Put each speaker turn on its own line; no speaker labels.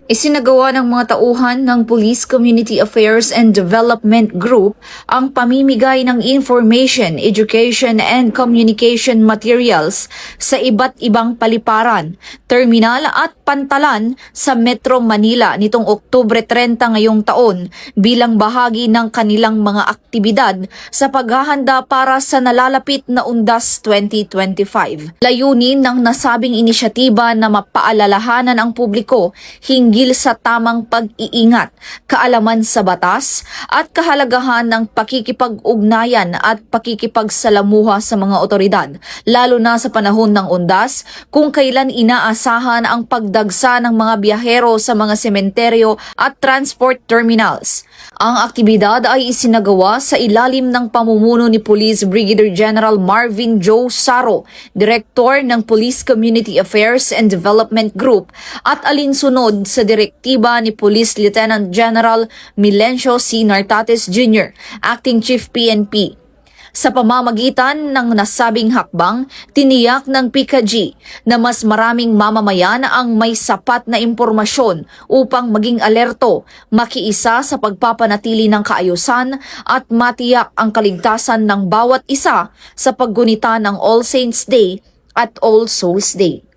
Isinagawa ng mga tauhan ng Police Community Affairs and Development Group ang pamimigay ng information, education and communication materials sa iba't ibang paliparan, terminal at pantalan sa Metro Manila nitong Oktubre 30 ngayong taon bilang bahagi ng kanilang mga aktibidad sa paghahanda para sa nalalapit na Undas 2025. Layunin ng nasabing inisyatiba na mapaalalahanan ang publiko hinggil sa tamang pag-iingat, kaalaman sa batas at kahalagahan ng pakikipag-ugnayan at pakikipagsalamuha sa mga otoridad, lalo na sa panahon ng undas kung kailan inaasahan ang pagdagsa ng mga biyahero sa mga sementeryo at transport terminals. Ang aktibidad ay isinagawa sa ilalim ng pamumuno ni Police Brigadier General Marvin Joe Saro, Direktor ng Police Community Affairs and Development Group, at alinsunod sa direktiba ni Police Lieutenant General Milencio C. Nartates Jr., Acting Chief PNP. Sa pamamagitan ng nasabing hakbang, tiniyak ng PCG na mas maraming mamamayan ang may sapat na impormasyon upang maging alerto, makiisa sa pagpapanatili ng kaayusan at matiyak ang kaligtasan ng bawat isa sa paggunita ng All Saints Day at All Souls Day.